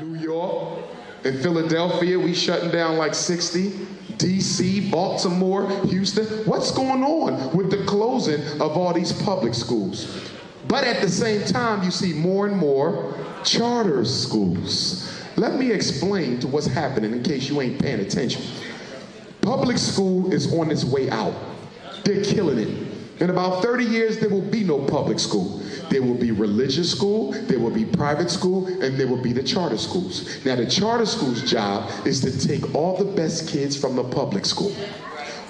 New York and Philadelphia, we shutting down like 60. DC, Baltimore, Houston. What's going on with the closing of all these public schools? But at the same time, you see more and more charter schools. Let me explain to what's happening in case you ain't paying attention. Public school is on its way out. They're killing it. In about 30 years, there will be no public school. There will be religious school, there will be private school, and there will be the charter schools. Now, the charter school's job is to take all the best kids from the public school.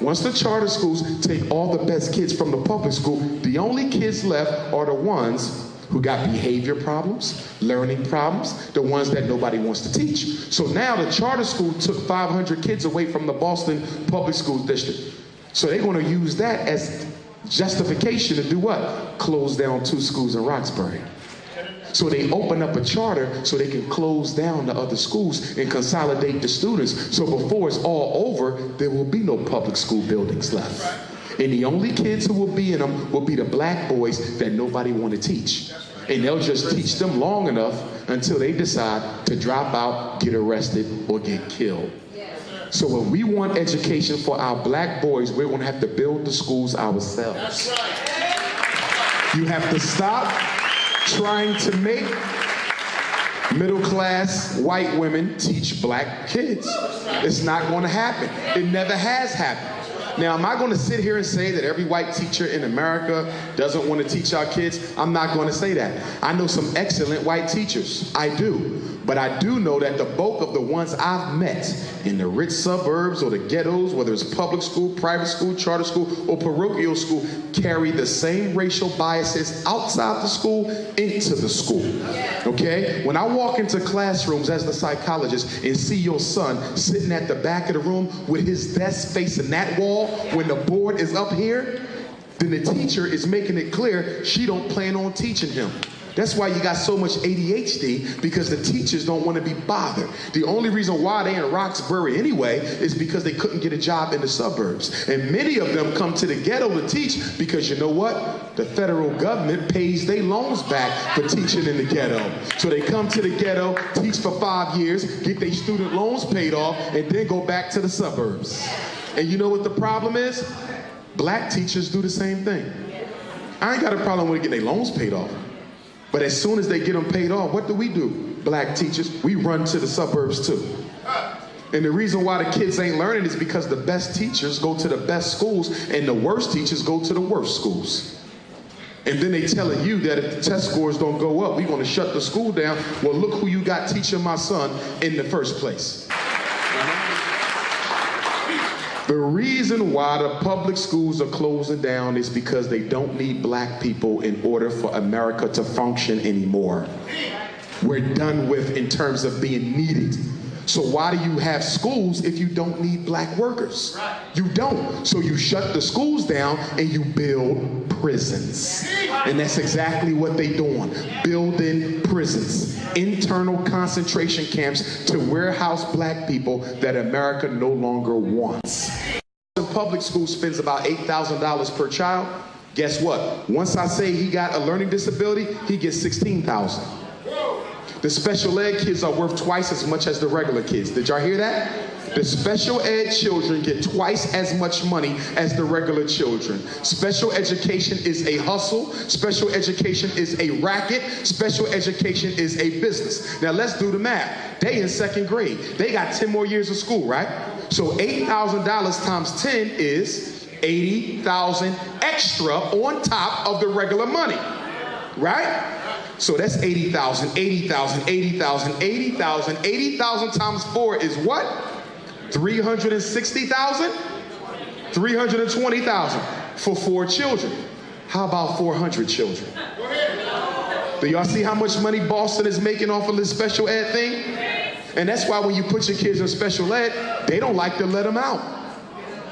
Once the charter schools take all the best kids from the public school, the only kids left are the ones who got behavior problems, learning problems, the ones that nobody wants to teach. So now the charter school took 500 kids away from the Boston Public School District. So they're going to use that as justification to do what? Close down 2 schools in Roxbury. So they open up a charter so they can close down the other schools and consolidate the students. So before it's all over, there will be no public school buildings left. And the only kids who will be in them will be the black boys that nobody want to teach. And they'll just teach them long enough until they decide to drop out, get arrested, or get killed. So when we want education for our black boys, we're going to have to build the schools ourselves. That's right. You have to stop trying to make middle-class white women teach black kids. It's not going to happen. It never has happened. Now, am I going to sit here and say that every white teacher in America doesn't want to teach our kids? I'm not going to say that. I know some excellent white teachers. I do. But I do know that the bulk of the ones I've met in the rich suburbs or the ghettos, whether it's public school, private school, charter school, or parochial school, carry the same racial biases outside the school into the school. Okay? When I walk into classrooms as the psychologist and see your son sitting at the back of the room with his desk facing that wall when the board is up here, then the teacher is making it clear she don't plan on teaching him. That's why you got so much ADHD, because the teachers don't want to be bothered. The only reason why they're in Roxbury anyway is because they couldn't get a job in the suburbs. And many of them come to the ghetto to teach because you know what? The federal government pays their loans back for teaching in the ghetto. So they come to the ghetto, teach for 5 years, get their student loans paid off, and then go back to the suburbs. And you know what the problem is? Black teachers do the same thing. I ain't got a problem with getting their loans paid off. But as soon as they get them paid off, what do? Black teachers, we run to the suburbs too. And the reason why the kids ain't learning is because the best teachers go to the best schools and the worst teachers go to the worst schools. And then they telling you that if the test scores don't go up, we're going to shut the school down. Well, look who you got teaching my son in the first place. The reason why the public schools are closing down is because they don't need black people in order for America to function anymore. We're done with in terms of being needed. So why do you have schools if you don't need black workers? You don't. So you shut the schools down and you build prisons. And that's exactly what they're doing. Building prisons. Internal concentration camps to warehouse black people that America no longer wants. The public school spends about $8,000 per child. Guess what? Once I say he got a learning disability, he gets $16,000. The special ed kids are worth twice as much as the regular kids. Did y'all hear that? The special ed children get twice as much money as the regular children. Special education is a hustle. Special education is a racket. Special education is a business. Now let's do the math. They in 2nd grade. They got 10 more years of school, right? So $8,000 times 10 is $80,000 extra on top of the regular money, right? So that's 80,000, 80,000, 80,000, 80,000, 80,000 times 4 is what? 360,000? 320,000 for 4 children. How about 400 children? Do y'all see how much money Boston is making off of this special ed thing? And that's why when you put your kids in special ed, they don't like to let them out.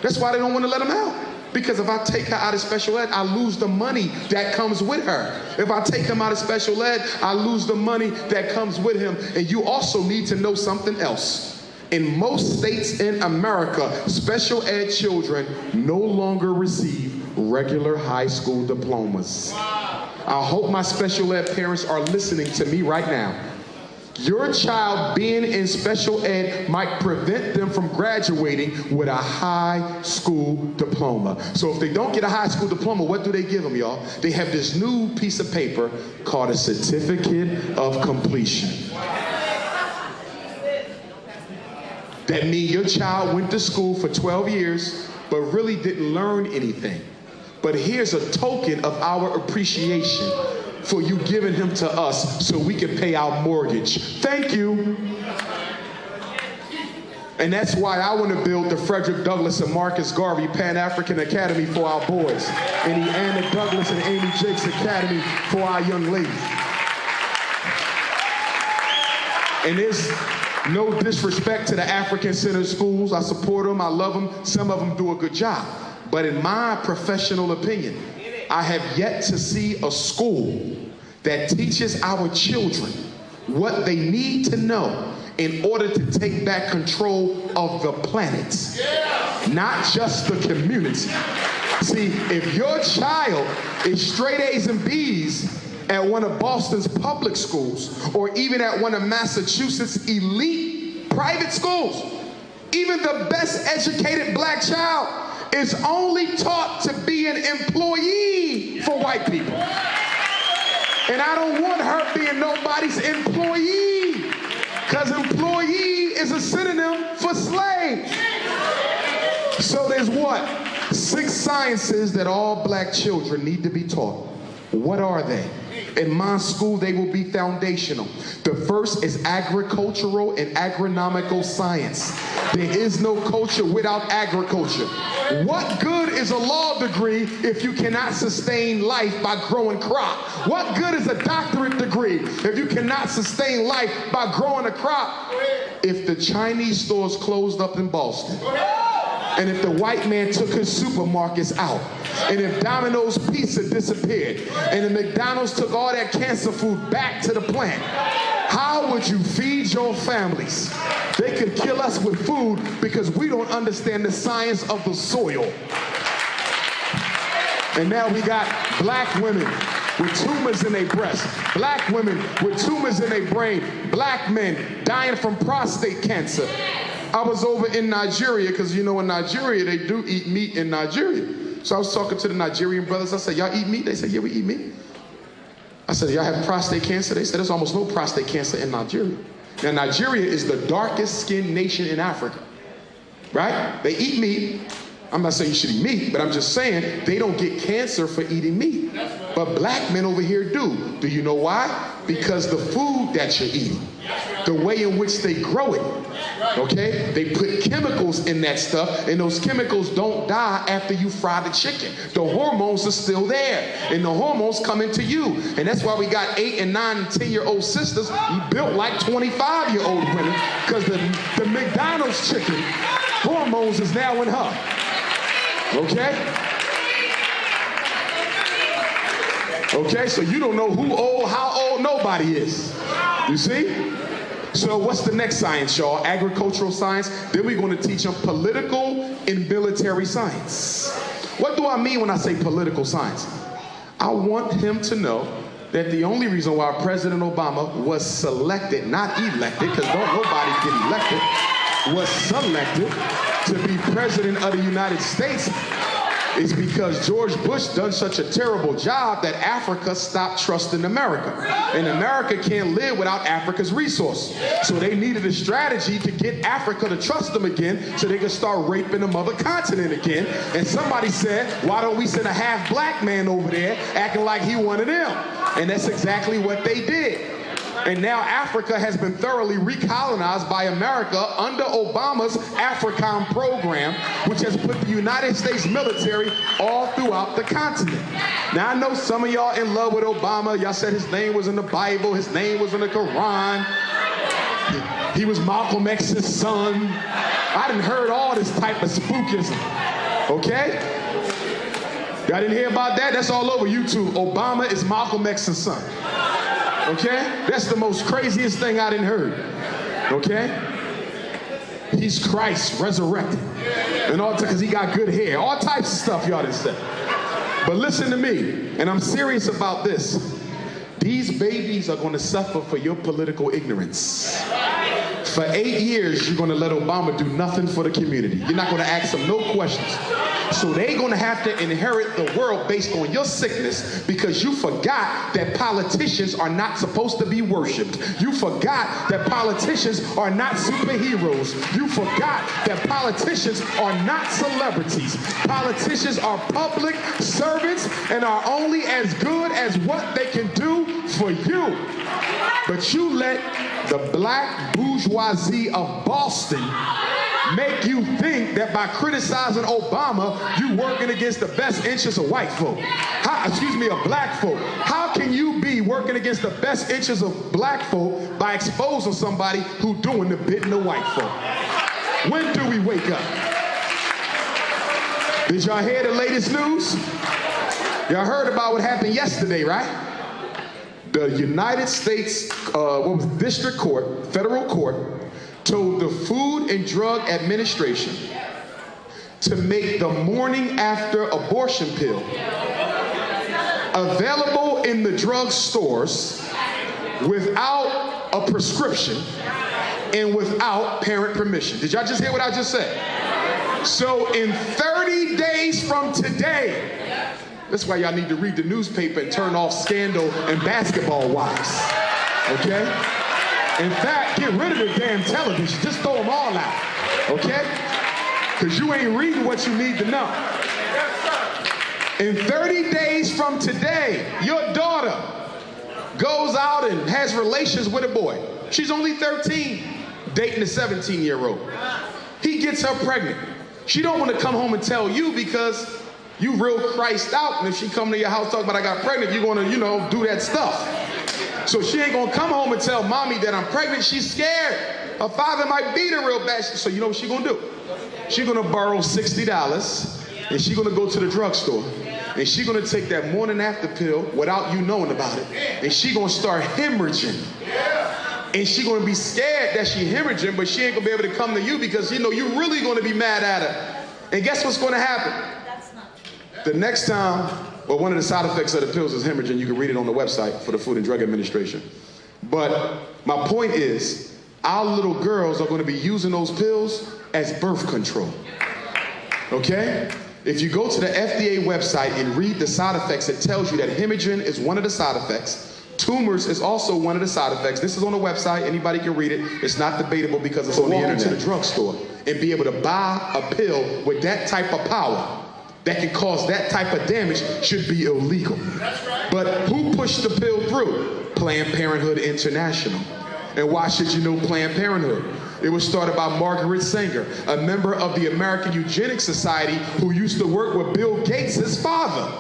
That's why they don't want to let them out. Because if I take her out of special ed, I lose the money that comes with her. If I take him out of special ed, I lose the money that comes with him. And you also need to know something else. In most states in America, special ed children no longer receive regular high school diplomas. I hope my special ed parents are listening to me right now. Your child being in special ed might prevent them from graduating with a high school diploma. So if they don't get a high school diploma, what do they give them, y'all? They have this new piece of paper called a certificate of completion. That means your child went to school for 12 years, but really didn't learn anything. But here's a token of our appreciation for you giving him to us so we can pay our mortgage. Thank you. And that's why I want to build the Frederick Douglass and Marcus Garvey Pan-African Academy for our boys, and the Anna Douglas and Amy Jakes Academy for our young ladies. And there's no disrespect to the African-centered schools. I support them, I love them. Some of them do a good job. But in my professional opinion, I have yet to see a school that teaches our children what they need to know in order to take back control of the planet, not just the community. See, if your child is straight A's and B's at one of Boston's public schools, or even at one of Massachusetts' elite private schools, even the best educated black child is only taught to be an employee for white people. And I don't want her being nobody's employee, because employee is a synonym for slave. So there's what? 6 sciences that all black children need to be taught. What are they? In my school, they will be foundational. The first is agricultural and agronomical science. There is no culture without agriculture. What good is a law degree if you cannot sustain life by growing crop? What good is a doctorate degree if you cannot sustain life by growing a crop? If the Chinese stores closed up in Boston, and if the white man took his supermarkets out, and if Domino's Pizza disappeared, and if McDonald's took all that cancer food back to the plant, how would you feed your families? They could kill us with food because we don't understand the science of the soil. And now we got black women with tumors in their breast, black women with tumors in their brain, black men dying from prostate cancer. I was over in Nigeria, because you know in Nigeria they do eat meat in Nigeria. So I was talking to the Nigerian brothers. I said, y'all eat meat? They said, yeah, we eat meat. I said, y'all have prostate cancer? They said, there's almost no prostate cancer in Nigeria. Now, Nigeria is the darkest skinned nation in Africa, right? They eat meat. I'm not saying you should eat meat, but I'm just saying they don't get cancer for eating meat. But black men over here do. Do you know why? Because the food that you're eating, the way in which they grow it, okay? They put chemicals in that stuff, and those chemicals don't die after you fry the chicken. The hormones are still there, and the hormones come into you. And that's why we got 8 and 9 and 10-year-old sisters built like 25-year-old women, because the McDonald's chicken hormones is now in her. Okay? Okay, so you don't know who old, how old nobody is. You see? So what's the next science, y'all? Agricultural science. Then we're going to teach them political and military science. What do I mean when I say political science? I want him to know that the only reason why President Obama was selected, not elected, because don't nobody get elected, was selected to be president of the United States is because George Bush done such a terrible job that Africa stopped trusting America. And America can't live without Africa's resources. So they needed a strategy to get Africa to trust them again so they could start raping the mother continent again. And somebody said, why don't we send a half black man over there acting like he one of them? And that's exactly what they did. And now Africa has been thoroughly recolonized by America under Obama's AFRICOM program, which has put the United States military all throughout the continent. Now, I know some of y'all in love with Obama. Y'all said his name was in the Bible. His name was in the Quran. He was Malcolm X's son. I done heard all this type of spookism. Okay? Y'all didn't hear about that? That's all over YouTube. Obama is Malcolm X's son. Okay? That's the most craziest thing I didn't heard. Okay? He's Christ resurrected. And all because he got good hair. All types of stuff y'all didn't say. But listen to me, and I'm serious about this. These babies are going to suffer for your political ignorance. For 8 years, you're going to let Obama do nothing for the community. You're not going to ask him no questions. So they're going to have to inherit the world based on your sickness because you forgot that politicians are not supposed to be worshipped. You forgot that politicians are not superheroes. You forgot that politicians are not celebrities. Politicians are public servants and are only as good as what they can do for you. But you let the black bourgeoisie of Boston make you think that by criticizing Obama, you working against the best interests of white folk. Of black folk. How can you be working against the best interests of black folk by exposing somebody who doing the bidding of white folk? When do we wake up? Did y'all hear the latest news? Y'all heard about what happened yesterday, right? The United States District Court, federal court, told the Food and Drug Administration to make the morning after abortion pill available in the drug stores without a prescription and without parent permission. Did y'all just hear what I just said? So in 30 days from today, that's why y'all need to read the newspaper and turn off Scandal and Basketball Wives, okay? In fact, get rid of the damn television. Just throw them all out, okay? Because you ain't reading what you need to know. In 30 days from today, your daughter goes out and has relations with a boy. She's only 13, dating a 17-year-old. He gets her pregnant. She don't want to come home and tell you because you real Christ out, and if she come to your house talking about I got pregnant, you're gonna, do that stuff. So she ain't gonna come home and tell mommy that I'm pregnant. She's scared. Her father might beat her real bad. So you know what she gonna do? She gonna borrow $60 and she gonna go to the drugstore and she gonna take that morning after pill without you knowing about it. And she gonna start hemorrhaging. And she gonna be scared that she hemorrhaging, but she ain't gonna be able to come to you because you really gonna be mad at her. And guess what's gonna happen? The next time, one of the side effects of the pills is hemorrhaging. You can read it on the website for the Food and Drug Administration. But my point is, our little girls are going to be using those pills as birth control. Okay? If you go to the FDA website and read the side effects, it tells you that hemorrhaging is one of the side effects. Tumors is also one of the side effects. This is on the website. Anybody can read it. It's not debatable because it's on the internet. To the drugstore and be able to buy a pill with that type of power that can cause that type of damage should be illegal. But who pushed the pill through? Planned Parenthood International. And why should you know Planned Parenthood? It was started by Margaret Sanger, a member of the American Eugenics Society who used to work with Bill Gates' father.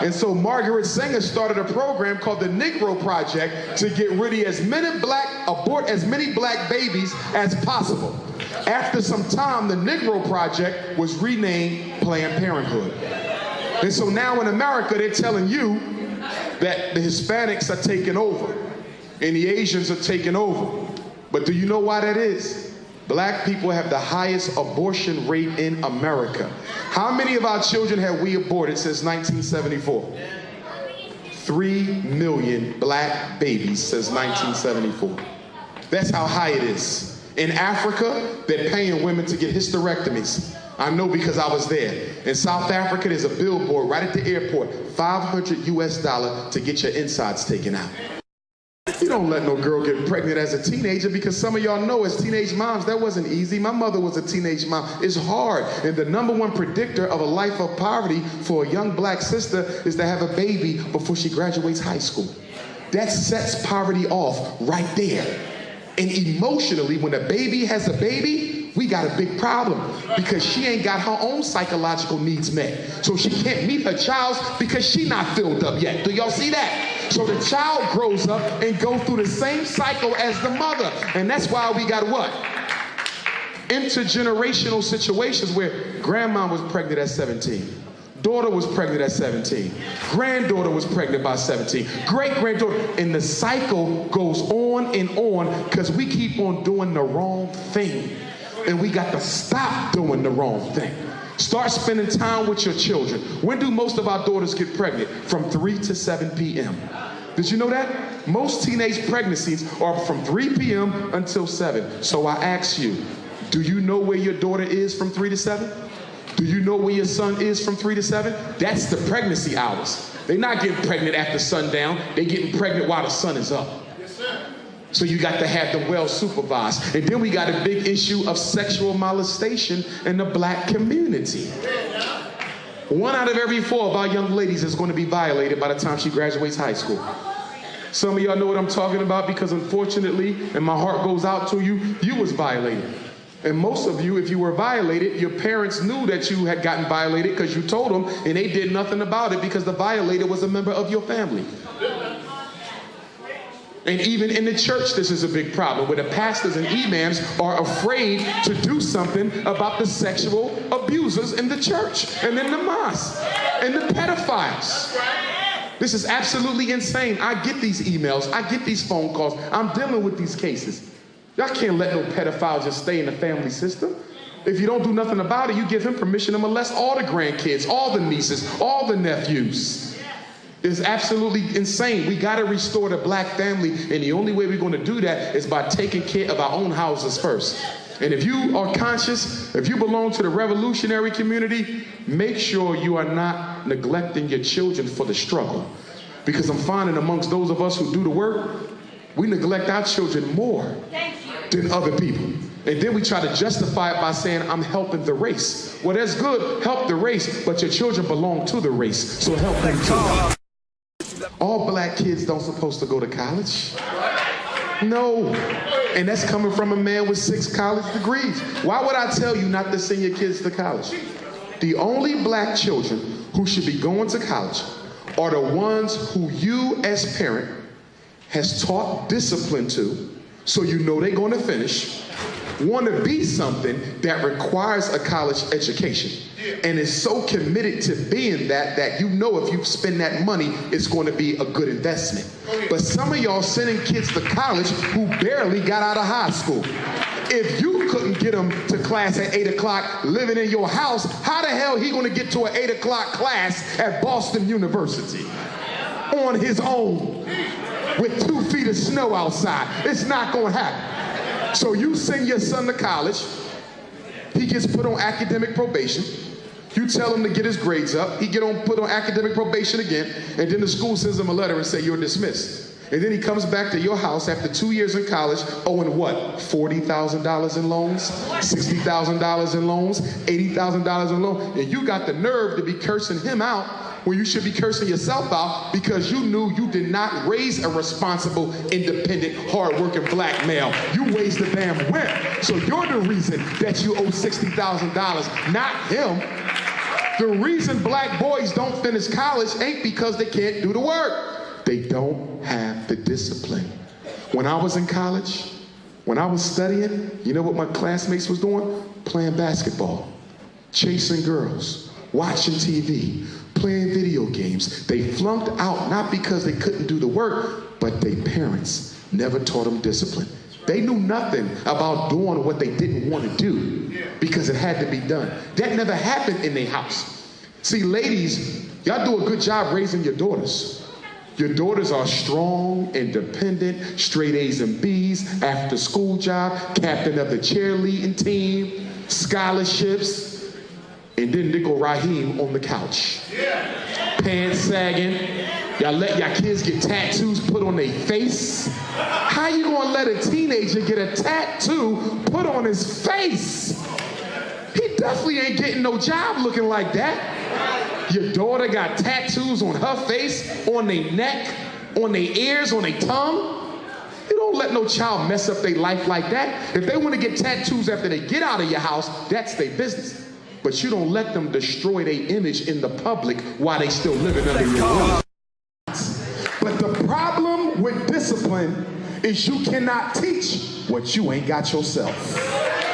And so Margaret Sanger started a program called the Negro Project to get rid of as many black babies as possible. After some time, the Negro Project was renamed Planned Parenthood. And so now in America, they're telling you that the Hispanics are taking over and the Asians are taking over. But do you know why that is? Black people have the highest abortion rate in America. How many of our children have we aborted since 1974? 3 million black babies since 1974. That's how high it is. In Africa, they're paying women to get hysterectomies. I know because I was there. In South Africa, there's a billboard right at the airport, $500 US to get your insides taken out. You don't let no girl get pregnant as a teenager because some of y'all know as teenage moms, that wasn't easy. My mother was a teenage mom. It's hard. And the #1 predictor of a life of poverty for a young black sister is to have a baby before she graduates high school. That sets poverty off right there. And emotionally, when a baby has a baby, we got a big problem because she ain't got her own psychological needs met. So she can't meet her child's because she not filled up yet. Do y'all see that? So the child grows up and goes through the same cycle as the mother. And that's why we got what? Intergenerational situations where grandma was pregnant at 17. Daughter was pregnant at 17. Granddaughter was pregnant by 17. Great-granddaughter. And the cycle goes on and on because we keep on doing the wrong thing. And we got to stop doing the wrong thing. Start spending time with your children. When do most of our daughters get pregnant? From 3 to 7 p.m. Did you know that? Most teenage pregnancies are from 3 p.m. until 7. So I ask you, do you know where your daughter is from 3 to 7? Do you know where your son is from 3 to 7? That's the pregnancy hours. They're not getting pregnant after sundown. They're getting pregnant while the sun is up. Yes, sir. So you got to have them well supervised. And then we got a big issue of sexual molestation in the black community. 1 out of every 4 of our young ladies is going to be violated by the time she graduates high school. Some of y'all know what I'm talking about because unfortunately, and my heart goes out to you, you was violated. And most of you, if you were violated, your parents knew that you had gotten violated because you told them, and they did nothing about it because the violator was a member of your family. And even in the church, this is a big problem, where the pastors and imams are afraid to do something about the sexual abusers in the church and in the mosque and the pedophiles. This is absolutely insane. I get these emails. I get these phone calls. I'm dealing with these cases. Y'all can't let no pedophile just stay in the family system. If you don't do nothing about it, you give him permission to molest all the grandkids, all the nieces, all the nephews. It's absolutely insane. We got to restore the black family, and the only way we're going to do that is by taking care of our own houses first. And if you are conscious, if you belong to the revolutionary community, make sure you are not neglecting your children for the struggle. Because I'm finding amongst those of us who do the work, we neglect our children more than other people. And then we try to justify it by saying, I'm helping the race. Well, that's good, help the race, but your children belong to the race, so help them too. All black kids don't supposed to go to college. No. And that's coming from a man with 6 college degrees. Why would I tell you not to send your kids to college? The only black children who should be going to college are the ones who you as parent has taught discipline to, so you know they're going to finish, want to be something that requires a college education, and is so committed to being that you know if you spend that money, it's going to be a good investment. But some of y'all sending kids to college who barely got out of high school. If you couldn't get them to class at 8 o'clock living in your house, how the hell he going to get to an 8 o'clock class at Boston University on his own with 2 feet of snow outside? It's not going to happen. So you send your son to college, he gets put on academic probation, you tell him to get his grades up, he put on academic probation again, and then the school sends him a letter and say you're dismissed. And then he comes back to your house after 2 years in college owing what? $40,000 in loans, $60,000 in loans, $80,000 in loans, and you got the nerve to be cursing him out when you should be cursing yourself out because you knew you did not raise a responsible, independent, hardworking black male. You raised a damn wimp. So you're the reason that you owe $60,000, not him. The reason black boys don't finish college ain't because they can't do the work. They don't have the discipline. When I was in college, when I was studying, you know what my classmates was doing? Playing basketball, chasing girls, watching TV, playing video games. They flunked out not because they couldn't do the work, but their parents never taught them discipline. They knew nothing about doing what they didn't want to do because it had to be done. That never happened in their house. See, ladies, y'all do a good job raising your daughters. Your daughters are strong, independent, straight A's and B's, after school job, captain of the cheerleading team, scholarships, and then Nickel Raheem on the couch. Pants sagging. Y'all let y'all kids get tattoos put on their face. How you gonna let a teenager get a tattoo put on his face? He definitely ain't getting no job looking like that. Your daughter got tattoos on her face, on their neck, on their ears, on their tongue. You don't let no child mess up their life like that. If they want to get tattoos after they get out of your house, that's their business. But you don't let them destroy their image in the public while they still living under your roof. But the problem with discipline is you cannot teach what you ain't got yourself.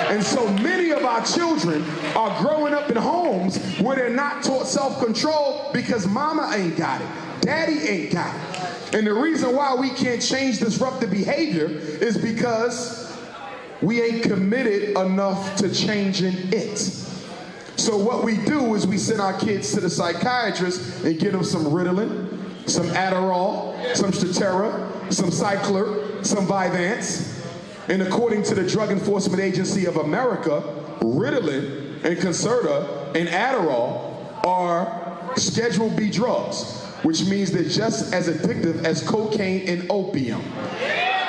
And so many of our children are growing up in homes where they're not taught self-control because mama ain't got it, daddy ain't got it. And the reason why we can't change disruptive behavior is because we ain't committed enough to changing it. So what we do is we send our kids to the psychiatrist and get them some Ritalin, some Adderall, some Strattera, some Cycler, some Vyvanse. And according to the Drug Enforcement Agency of America, Ritalin and Concerta and Adderall are Schedule B drugs, which means they're just as addictive as cocaine and opium.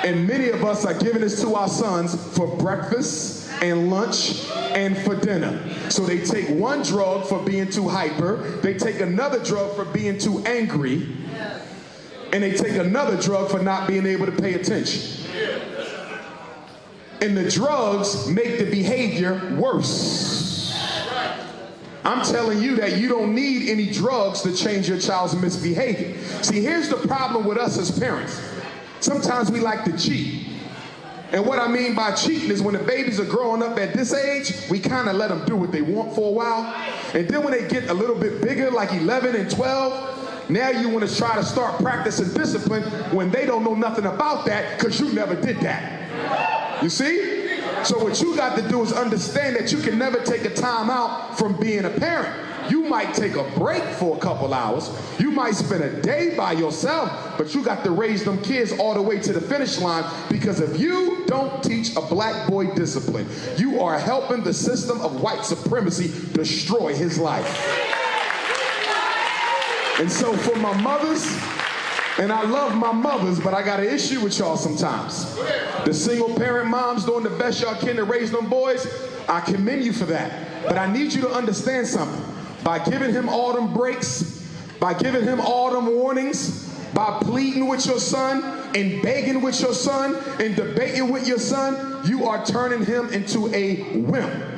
And many of us are giving this to our sons for breakfast and lunch and for dinner. So they take one drug for being too hyper, they take another drug for being too angry, and they take another drug for not being able to pay attention. And the drugs make the behavior worse. I'm telling you that you don't need any drugs to change your child's misbehavior. See, here's the problem with us as parents. Sometimes we like to cheat. And what I mean by cheating is when the babies are growing up at this age, we kind of let them do what they want for a while. And then when they get a little bit bigger, like 11 and 12, now you want to try to start practicing discipline when they don't know nothing about that because you never did that. You see? So what you got to do is understand that you can never take a time out from being a parent. You might take a break for a couple hours. You might spend a day by yourself, but you got to raise them kids all the way to the finish line, because if you don't teach a black boy discipline, you are helping the system of white supremacy destroy his life. And so for my mothers, and I love my mothers, but I got an issue with y'all sometimes. The single parent moms doing the best y'all can to raise them boys, I commend you for that. But I need you to understand something. By giving him all them breaks, by giving him all them warnings, by pleading with your son and begging with your son and debating with your son, you are turning him into a wimp.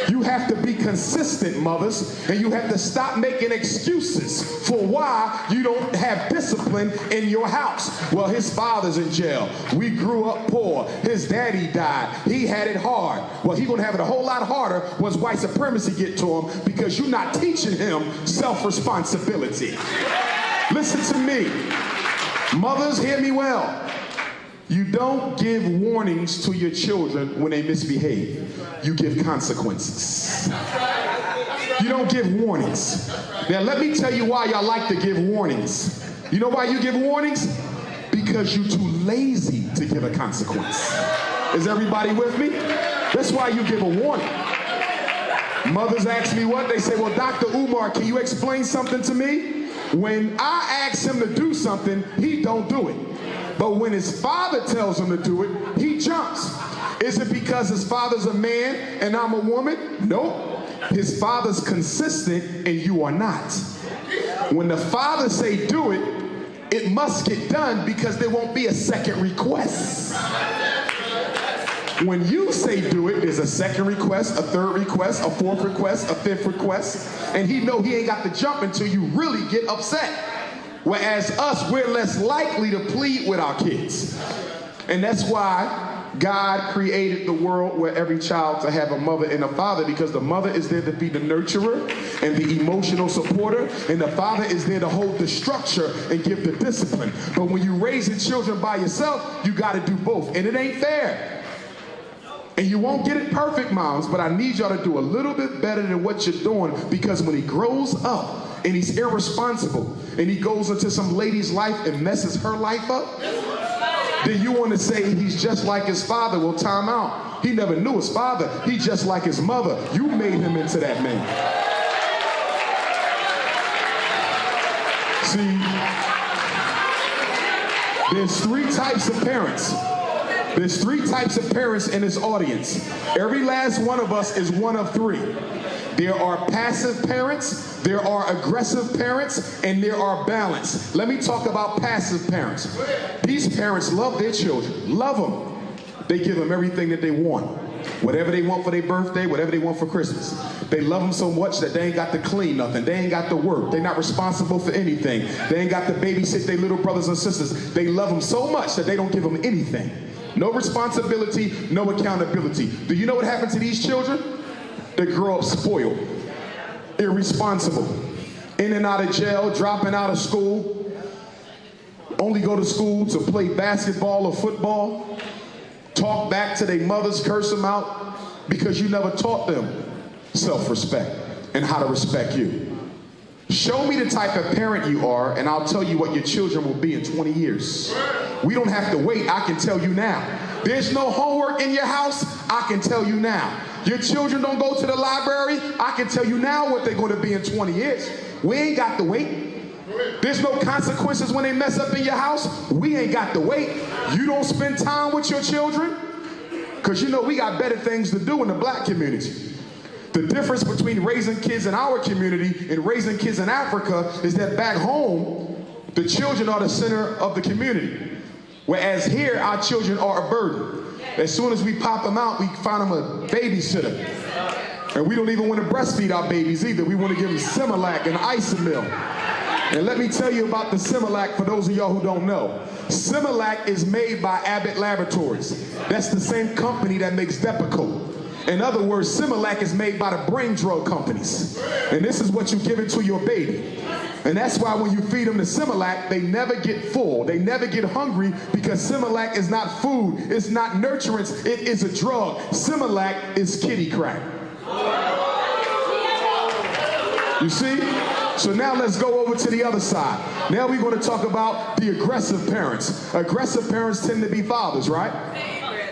You have to be consistent, mothers, and you have to stop making excuses for why you don't have discipline in your house. Well, his father's in jail. We grew up poor. His daddy died. He had it hard. Well, he's going to have it a whole lot harder once white supremacy get to him, because you're not teaching him self-responsibility. Listen to me. Mothers, hear me well. You don't give warnings to your children when they misbehave. You give consequences. You don't give warnings. Now let me tell you why y'all like to give warnings. You know why you give warnings? Because you're too lazy to give a consequence. Is everybody with me? That's why you give a warning. Mothers ask me what? They say, well, Dr. Umar, can you explain something to me? When I ask him to do something, he don't do it. But when his father tells him to do it, he jumps. Is it because his father's a man and I'm a woman? Nope. His father's consistent and you are not. When the father say do it, it must get done because there won't be a second request. When you say do it, there's a second request, a third request, a fourth request, a fifth request, and he know he ain't got to jump until you really get upset. Whereas us, we're less likely to plead with our kids. And that's why God created the world where every child to have a mother and a father, because the mother is there to be the nurturer and the emotional supporter, and the father is there to hold the structure and give the discipline. But when you're raising children by yourself, you got to do both, and it ain't fair. And you won't get it perfect, moms, but I need y'all to do a little bit better than what you're doing, because when he grows up and he's irresponsible and he goes into some lady's life and messes her life up, then you want to say he's just like his father. Well, time out. He never knew his father. He just like his mother. You made him into that man. See, there's three types of parents. There's three types of parents in this audience. Every last one of us is one of three. There are passive parents, there are aggressive parents, and there are balanced. Let me talk about passive parents. These parents love their children, love them. They give them everything that they want. Whatever they want for their birthday, whatever they want for Christmas. They love them so much that they ain't got to clean nothing. They ain't got to work. They're not responsible for anything. They ain't got to babysit their little brothers and sisters. They love them so much that they don't give them anything. No responsibility, no accountability. Do you know what happened to these children? They grow up spoiled, irresponsible, in and out of jail, dropping out of school, only go to school to play basketball or football, talk back to their mothers, curse them out, because you never taught them self-respect and how to respect you. Show me the type of parent you are, and I'll tell you what your children will be in 20 years. We don't have to wait. I can tell you now. There's no homework in your house. I can tell you now. Your children don't go to the library. I can tell you now what they're going to be in 20 years. We ain't got to wait. There's no consequences when they mess up in your house. We ain't got to wait. You don't spend time with your children because you know we got better things to do in the black community. The difference between raising kids in our community and raising kids in Africa is that back home, the children are the center of the community. Whereas here, our children are a burden. As soon as we pop them out, we find them a babysitter. And we don't even want to breastfeed our babies either. We want to give them Similac and Isomil. And let me tell you about the Similac for those of y'all who don't know. Similac is made by Abbott Laboratories. That's the same company that makes Depakote. In other words, Similac is made by the brain drug companies. And this is what you give it to your baby. And that's why when you feed them the Similac, they never get full. They never get hungry because Similac is not food. It's not nurturance. It is a drug. Similac is kitty crack. You see? So now let's go over to the other side. Now we're going to talk about the aggressive parents. Aggressive parents tend to be fathers, right?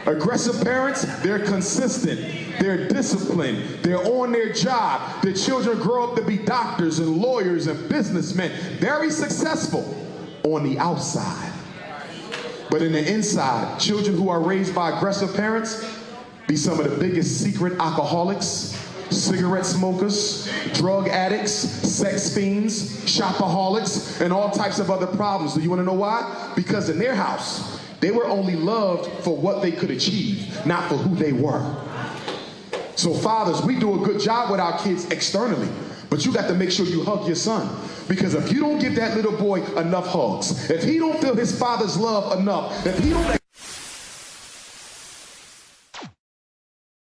Aggressive parents, they're consistent, they're disciplined, they're on their job. Their children grow up to be doctors and lawyers and businessmen, very successful on the outside. But in the inside, children who are raised by aggressive parents be some of the biggest secret alcoholics, cigarette smokers, drug addicts, sex fiends, shopaholics, and all types of other problems. Do you want to know why? Because in their house, they were only loved for what they could achieve, not for who they were. So fathers, we do a good job with our kids externally, but you got to make sure you hug your son. Because if you don't give that little boy enough hugs, if he don't feel his father's love enough, if he don't